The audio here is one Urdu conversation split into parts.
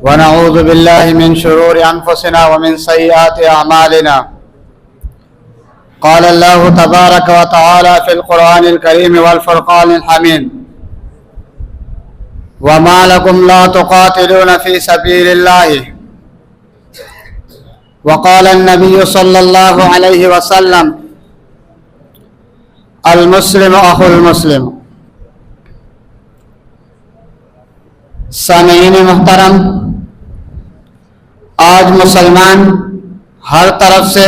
ونعوذ بالله من شرور أنفسنا ومن سيئات أعمالنا. قال الله تبارك وتعالى في القرآن الكريم والفرقان الحميد: وما لكم لا تقاتلون في سبيل الله. وقال النبي صلى الله عليه وسلم: المسلم أخو المسلم. سامعین محترم، آج مسلمان ہر طرف سے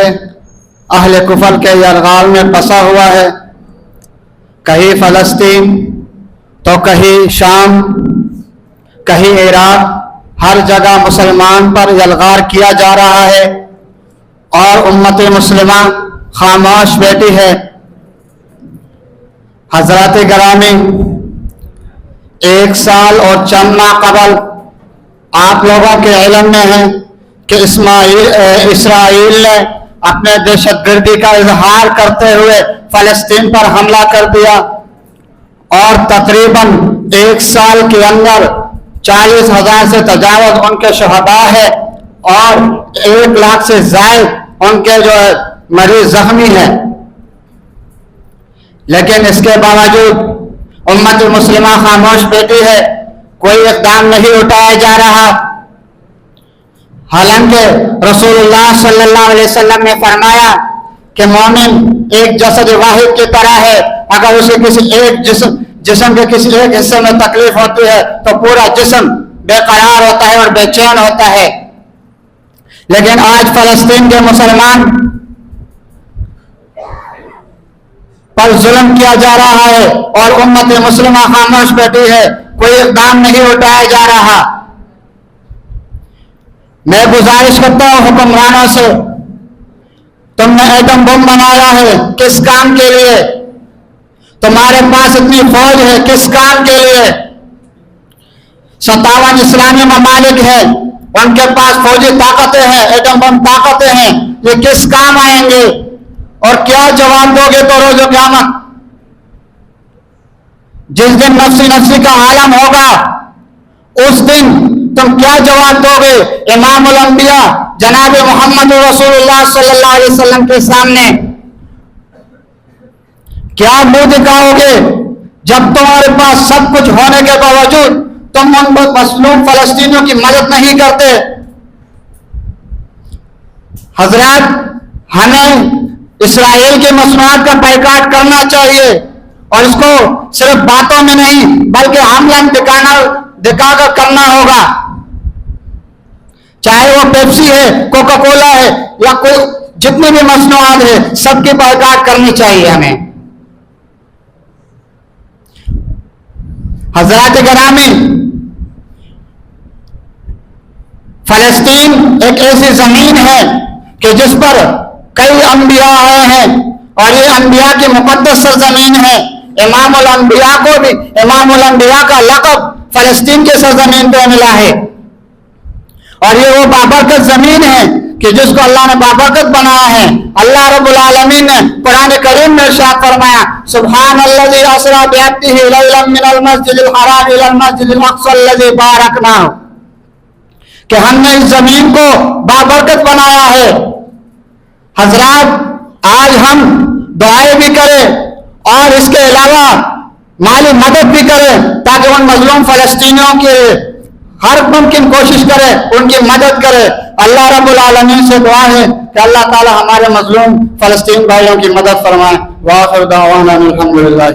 اہل کفر کے یرغال میں پھنسا ہوا ہے. کہیں فلسطین تو کہیں شام، کہیں عراق، ہر جگہ مسلمان پر یلغار کیا جا رہا ہے اور امت مسلمہ خاموش بیٹھی ہے. حضرات گرامی، 1 سال اور چند ماہ قبل آپ لوگوں کے علم میں ہے کہ اسرائیل نے اپنے دہشت گردی کا اظہار کرتے ہوئے فلسطین پر حملہ کر دیا اور تقریباً 1 سال کے اندر 40,000 سے تجاوز ان کے شہداء ہے اور 1 لاکھ سے زائد ان کے مریض زخمی ہیں. لیکن اس کے باوجود امت مسلمہ خاموش بیٹھی ہے، کوئی اقدام نہیں اٹھایا جا رہا. حالانکہ رسول اللہ صلی اللہ علیہ وسلم نے فرمایا کہ مومن ایک جسد واحد کی طرح ہے. اگر اسے کسی ایک جسم کے کسی ایک حصے میں تکلیف ہوتی ہے تو پورا جسم بے قرار ہوتا ہے اور بے چین ہوتا ہے. لیکن آج فلسطین کے مسلمان پر ظلم کیا جا رہا ہے اور امت مسلمہ خاموش بیٹھی ہے، کوئی اقدام نہیں اٹھایا جا رہا. میں گزارش کرتا ہوں حکمرانوں سے، تم نے ایٹم بم بنایا ہے، کس کام کے لیے؟ تمہارے پاس اتنی فوج ہے، کس کام کے لیے؟ 57 اسلامی ممالک ہیں، ان کے پاس فوجی طاقتیں ہیں، ایٹم بم طاقتیں ہیں، یہ کس کام آئیں گے؟ اور کیا جواب دو گے تو روز قیامت؟ جس دن نفسی نفسی کا عالم ہوگا اس دن تم کیا جواب دو گے امام الانبیاء جناب محمد رسول اللہ صلی اللہ علیہ وسلم کے سامنے؟ کیا منہ دکھاؤ گے جب تمہارے پاس سب کچھ ہونے کے باوجود تم ان مظلوم فلسطینیوں کی مدد نہیں کرتے؟ حضرات، ہمیں اسرائیل کی مصنوعات کا بائیکاٹ کرنا چاہیے اور اس کو صرف باتوں میں نہیں بلکہ عملاً دکھا کر کرنا ہوگا. چاہے وہ پیپسی ہے، کوکا کولا ہے یا کوئی جتنی بھی مصنوعات ہے، سب کی بائیکاٹ کرنی چاہیے ہمیں. حضرات گرامی، فلسطین ایک ایسی زمین ہے کہ جس پر کئی انبیاء آئے ہیں اور یہ انبیاء کی مقدس سرزمین ہے. امام الانبیاء کو بھی امام الانبیاء کا لقب فلسطین کی سرزمین پہ ملا ہے اور یہ وہ بابرکت زمین ہے کہ جس کو اللہ نے بابرکت بنایا ہے. اللہ رب العالمین نے قرآن کریم میں ارشاد فرمایا: سبحان الذی اسری بعبدہ لیلا من المسجد الحرام الی المسجد الاقصی الذی بارکنا، کہ ہم نے اس زمین کو بابرکت بنایا ہے. حضرات، آج ہم دعائیں بھی کریں اور اس کے علاوہ مالی مدد بھی کریں تاکہ ان مظلوم فلسطینیوں کی ہر ممکن کوشش کرے، ان کی مدد کرے. اللہ رب العالمین سے دعا ہے کہ اللہ تعالی ہمارے مظلوم فلسطین بھائیوں کی مدد فرمائے. وآخر دعوانا الحمدللہ.